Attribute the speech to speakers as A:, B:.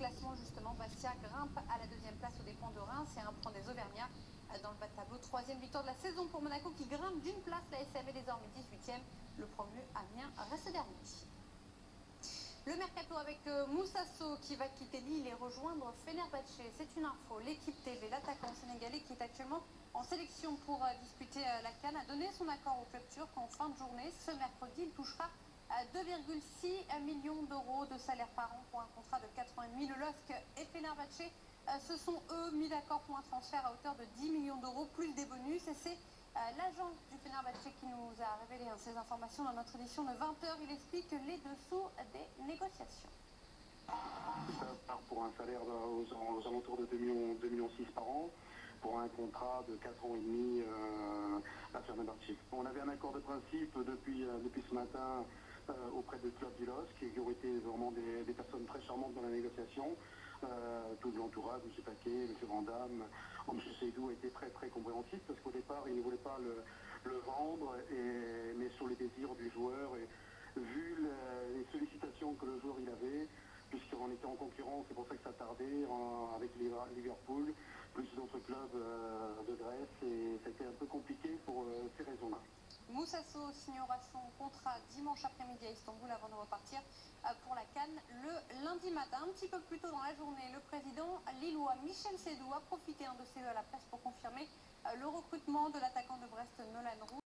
A: classement, justement, Bastia grimpe à la deuxième place aux dépens de Reims et à un point des Auvergnats. Dans le bas de tableau, troisième victoire de la saison pour Monaco qui grimpe d'une place. La SM est désormais 18e. Le promu Amiens reste dernier. Le mercato avec Moussa Sow qui va quitter Lille et rejoindre Fenerbahçe. C'est une info. L'équipe TV, l'attaquant sénégalais qui est actuellement en sélection pour disputer la CAN, a donné son accord au club turc en fin de journée. Ce mercredi, il touchera 2,6 millions d'euros de salaire par an pour un contrat de 4 ans et demi. Le LOSC et Fenerbahçe se sont eux mis d'accord pour un transfert à hauteur de 10 millions d'euros plus des bonus. Et c'est l'agent du Fenerbahçe qui nous a révélé ces informations dans notre édition de 20h. Il explique les dessous des négociations.
B: Ça part pour un salaire aux alentours de 2,6 millions par an, pour un contrat de 4 ans et demi à Fenerbahçe. On avait un accord de principe depuis ce matin auprès du club du LOSC, qui ont été vraiment des personnes très charmantes dans la négociation. Tout l'entourage, M. Paquet, M. Vandamme, M. Seydou a été très très compréhensif, parce qu'au départ il ne voulait pas le vendre, mais sur les désirs du joueur, et vu les sollicitations que le joueur il avait, puisqu'on était en concurrence, c'est pour ça que ça tardait avec Liverpool, plus d'autres clubs de Grèce, et ça a été un peu compliqué pour ces raisons-là.
A: Moussa Sow signera son contrat dimanche après-midi à Istanbul avant de repartir pour la CAN le lundi matin. Un petit peu plus tôt dans la journée, le président lillois Michel Seydou a profité de ses à la presse pour confirmer le recrutement de l'attaquant de Brest Nolan Roux.